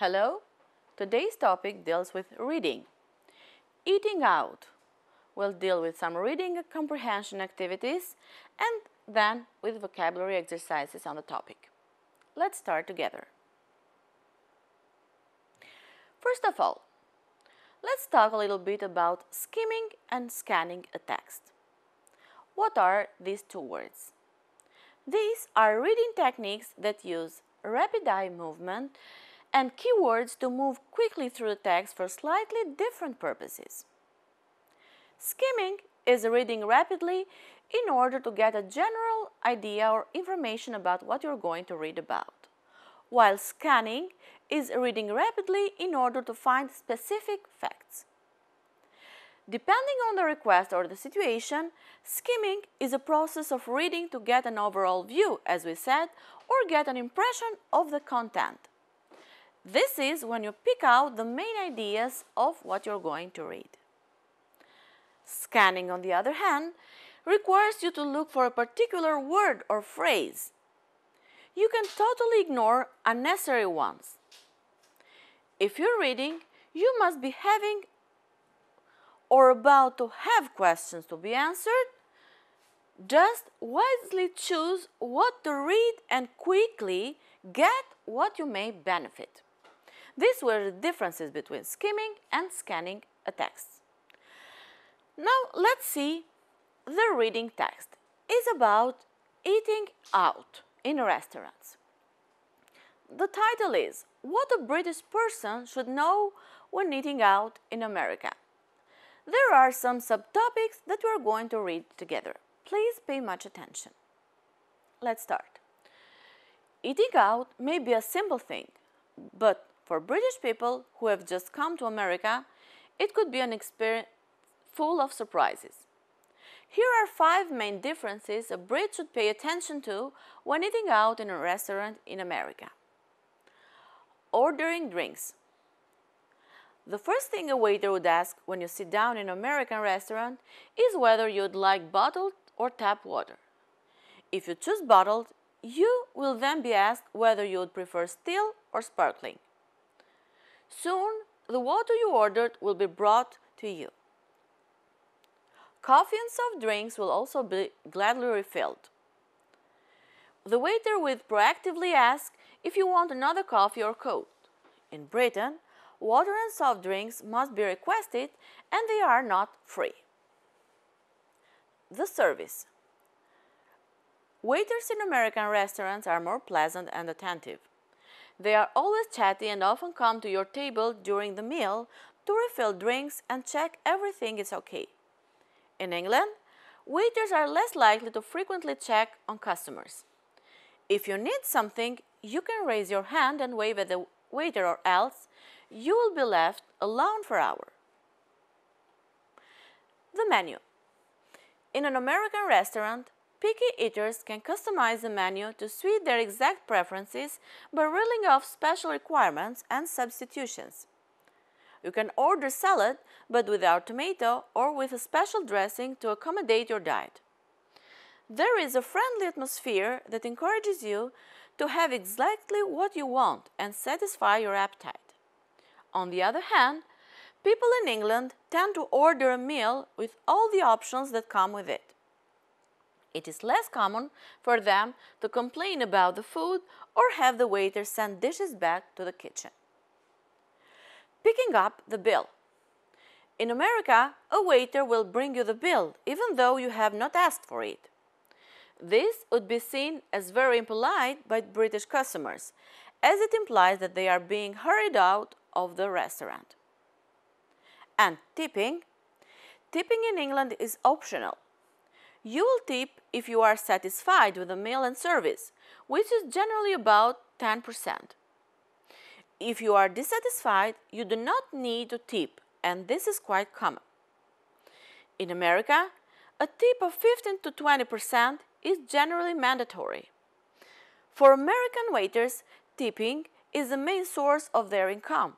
Hello, today's topic deals with reading. Eating out will deal with some reading and comprehension activities and then with vocabulary exercises on the topic. Let's start together. First of all, let's talk a little bit about skimming and scanning a text. What are these two words? These are reading techniques that use rapid eye movement and keywords to move quickly through the text for slightly different purposes. Skimming is reading rapidly in order to get a general idea or information about what you're going to read about, while scanning is reading rapidly in order to find specific facts. Depending on the request or the situation, skimming is a process of reading to get an overall view, as we said, or get an impression of the content. This is when you pick out the main ideas of what you're going to read. Scanning, on the other hand, requires you to look for a particular word or phrase. You can totally ignore unnecessary ones. If you're reading, you must be having or about to have questions to be answered. Just wisely choose what to read and quickly get what you may benefit. These were the differences between skimming and scanning a text. Now let's see the reading text. It's about eating out in restaurants. The title is What a British Person Should Know When Eating Out in America. There are some subtopics that we are going to read together. Please pay much attention. Let's start. Eating out may be a simple thing, but for British people who have just come to America, it could be an experience full of surprises. Here are 5 main differences a Brit should pay attention to when eating out in a restaurant in America. Ordering drinks. The first thing a waiter would ask when you sit down in an American restaurant is whether you'd like bottled or tap water. If you choose bottled, you will then be asked whether you would prefer still or sparkling. Soon, the water you ordered will be brought to you. Coffee and soft drinks will also be gladly refilled. The waiter will proactively ask if you want another coffee or coke. In Britain, water and soft drinks must be requested and they are not free. The service. Waiters in American restaurants are more pleasant and attentive. They are always chatty and often come to your table during the meal to refill drinks and check everything is okay. In England, waiters are less likely to frequently check on customers. If you need something, you can raise your hand and wave at the waiter, or else you will be left alone for hours. The menu. In an American restaurant, picky eaters can customize the menu to suit their exact preferences by reeling off special requirements and substitutions. You can order salad, but without tomato or with a special dressing to accommodate your diet. There is a friendly atmosphere that encourages you to have exactly what you want and satisfy your appetite. On the other hand, people in England tend to order a meal with all the options that come with it. It is less common for them to complain about the food or have the waiter send dishes back to the kitchen. Picking up the bill. In America, a waiter will bring you the bill even though you have not asked for it. This would be seen as very impolite by British customers, as it implies that they are being hurried out of the restaurant. And tipping. Tipping in England is optional. You will tip if you are satisfied with the meal and service, which is generally about 10%. If you are dissatisfied, you do not need to tip, and this is quite common. In America, a tip of 15 to 20% is generally mandatory. For American waiters, tipping is the main source of their income.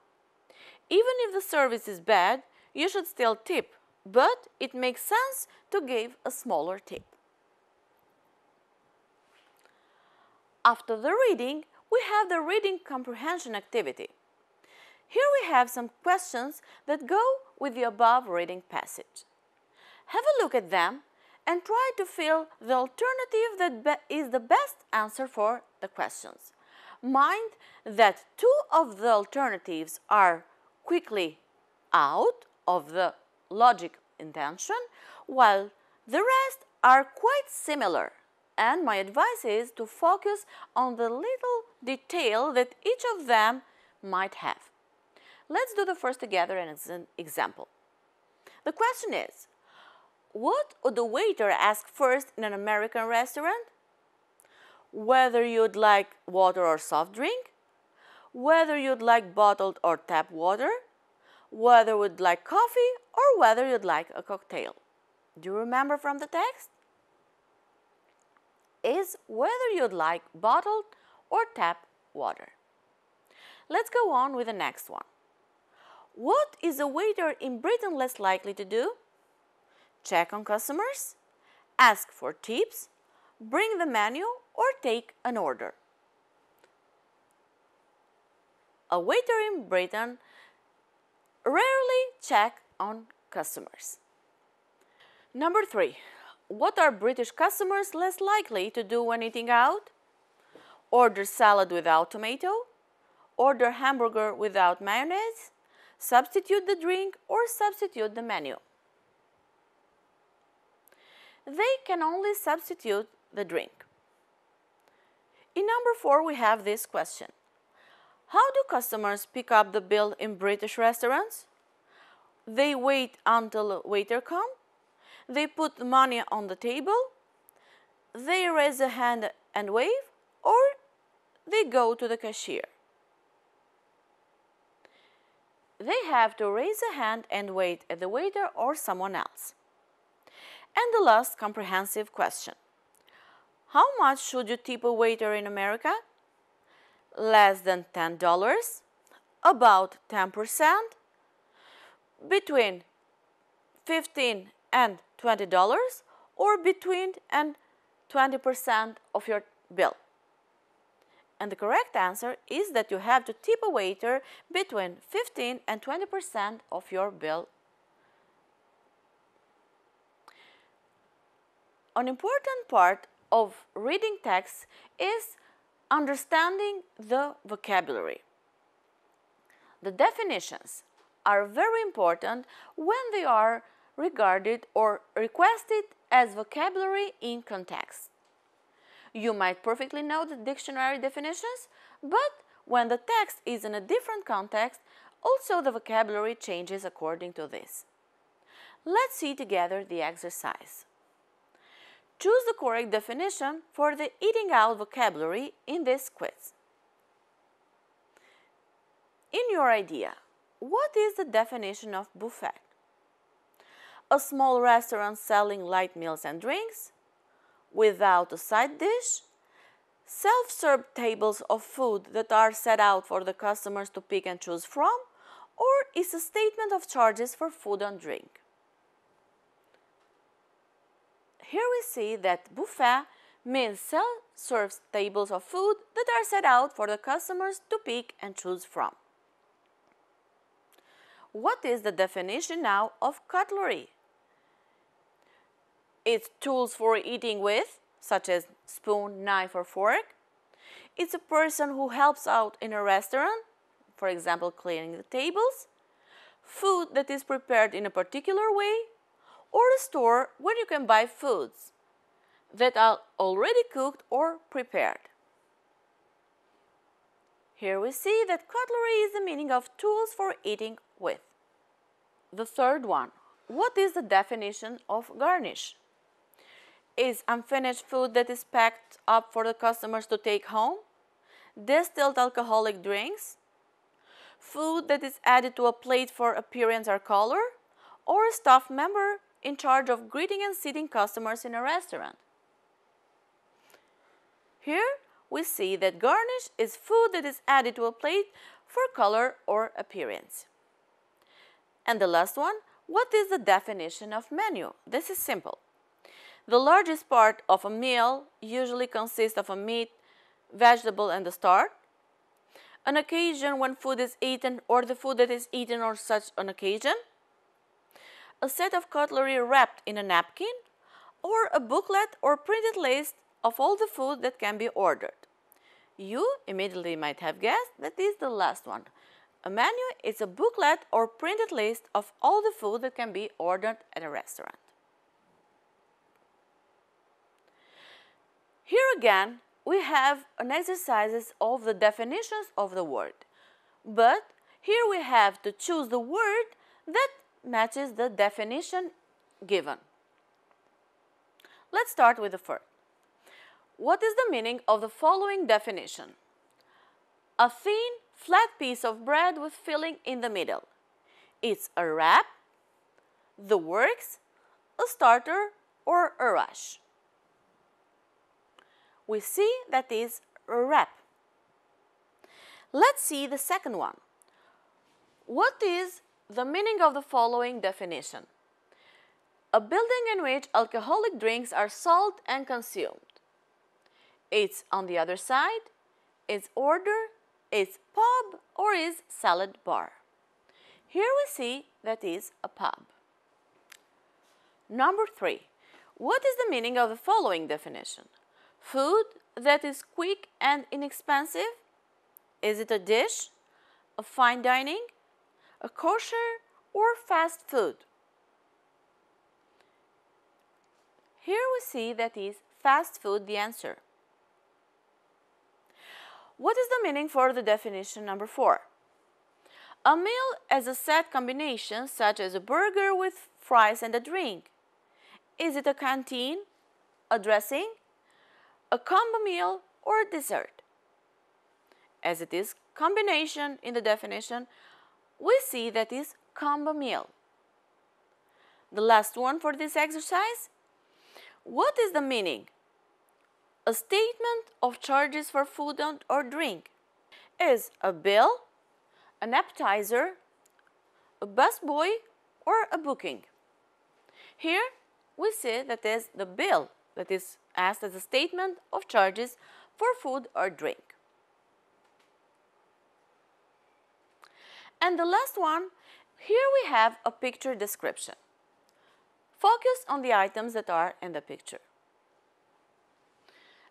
Even if the service is bad, you should still tip, but it makes sense to give a smaller tip. After the reading, we have the reading comprehension activity. Here we have some questions that go with the above reading passage. Have a look at them and try to fill the alternative that is the best answer for the questions. Mind that two of the alternatives are quickly out of the logic intention, while the rest are quite similar, and my advice is to focus on the little detail that each of them might have. Let's do the first together as an example. The question is, what would the waiter ask first in an American restaurant? Whether you'd like water or soft drink, whether you'd like bottled or tap water, whether you'd like coffee, or whether you'd like a cocktail. Do you remember from the text? Is whether you'd like bottled or tap water. Let's go on with the next one. What is a waiter in Britain less likely to do? Check on customers, ask for tips, bring the menu, or take an order. A waiter in Britain rarely check on customers. Number 3. What are British customers less likely to do when eating out? Order salad without tomato, order hamburger without mayonnaise, substitute the drink, or substitute the menu. They can only substitute the drink. In number 4, we have this question. How do customers pick up the bill in British restaurants? They wait until a waiter comes. They put the money on the table. They raise a hand and wave, or they go to the cashier. They have to raise a hand and wait at the waiter or someone else. And the last comprehensive question. How much should you tip a waiter in America? Less than $10, about 10%, between $15 and $20, or between and 20% of your bill. And the correct answer is that you have to tip a waiter between 15 and 20% of your bill. An important part of reading text is understanding the vocabulary. The definitions are very important when they are regarded or requested as vocabulary in context. You might perfectly know the dictionary definitions, but when the text is in a different context, also the vocabulary changes according to this. Let's see together the exercise. Choose the correct definition for the eating out vocabulary in this quiz. In your idea, what is the definition of buffet? A small restaurant selling light meals and drinks, without a side dish, self-serve tables of food that are set out for the customers to pick and choose from, or is a statement of charges for food and drink. Here we see that buffet means self-serve tables of food that are set out for the customers to pick and choose from. What is the definition now of cutlery? It's tools for eating with, such as spoon, knife, or fork. It's a person who helps out in a restaurant, for example, cleaning the tables. Food that is prepared in a particular way, or a store where you can buy foods that are already cooked or prepared. Here we see that cutlery is the meaning of tools for eating with. The third one, what is the definition of garnish? Is unfinished food that is packed up for the customers to take home, distilled alcoholic drinks, food that is added to a plate for appearance or color, or a staff member in charge of greeting and seating customers in a restaurant. Here we see that garnish is food that is added to a plate for color or appearance. And the last one, what is the definition of menu? This is simple. The largest part of a meal usually consists of a meat, vegetable, and a starch. an occasion when food is eaten or the food that is eaten on such an occasion, a set of cutlery wrapped in a napkin, or a booklet or printed list of all the food that can be ordered. You immediately might have guessed that is the last one. A menu is a booklet or printed list of all the food that can be ordered at a restaurant. Here again, we have an exercises of the definitions of the word. But here we have to choose the word that matches the definition given. Let's start with the first. What is the meaning of the following definition? A thin, flat piece of bread with filling in the middle. It's a wrap, the works, a starter, or a rush. We see that is a wrap. Let's see the second one. What is the meaning of the following definition? A building in which alcoholic drinks are sold and consumed. It's on the other side, it's order, it's pub, or is salad bar. Here we see that is a pub. Number 3. What is the meaning of the following definition? Food that is quick and inexpensive? Is it a dish, a fine dining, a kosher, or fast food? Here we see that is fast food the answer. What is the meaning for the definition number 4? A meal as a set combination such as a burger with fries and a drink. Is it a canteen, a dressing, a combo meal, or a dessert? As it is combination in the definition, we see that is combo meal. The last one for this exercise. What is the meaning? A statement of charges for food or drink. Is a bill, an appetizer, a busboy, or a booking? Here we see that is the bill that is asked as a statement of charges for food or drink. And the last one, here we have a picture description. Focus on the items that are in the picture.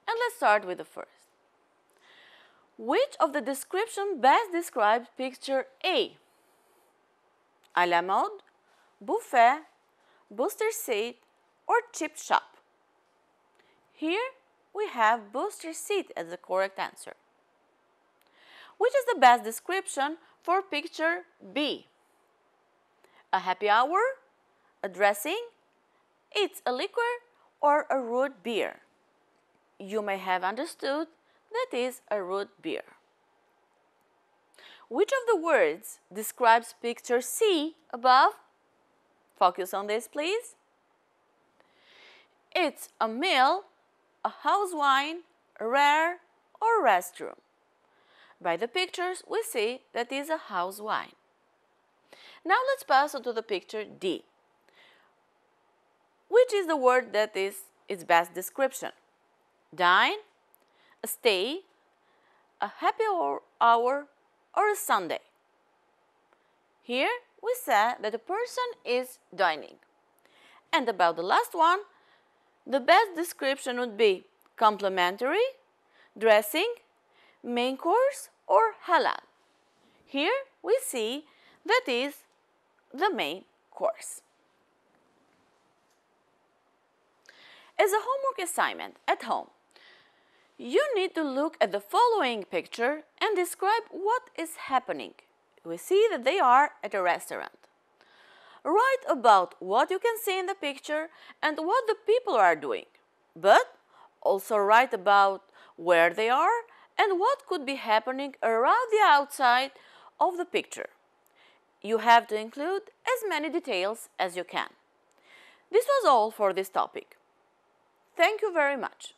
And let's start with the first. Which of the description best describes picture A? À la mode, buffet, booster seat, or chip shop? Here we have booster seat as the correct answer. Which is the best description for picture B? A happy hour, a dressing, it's a liquor, or a root beer? You may have understood that is a root beer. Which of the words describes picture C above? Focus on this, please. It's a meal, a house wine, a rare, or restroom. By the pictures, we see that is a house wine. Now let's pass on to the picture D. Which is the word that is its best description? Dine, a stay, a happy hour, or a Sunday? Here we say that a person is dining. And about the last one, the best description would be complimentary, dressing, main course, or halal. Here we see that is the main course. As a homework assignment at home, you need to look at the following picture and describe what is happening. We see that they are at a restaurant. Write about what you can see in the picture and what the people are doing, but also write about where they are and what could be happening around the outside of the picture. You have to include as many details as you can. This was all for this topic. Thank you very much.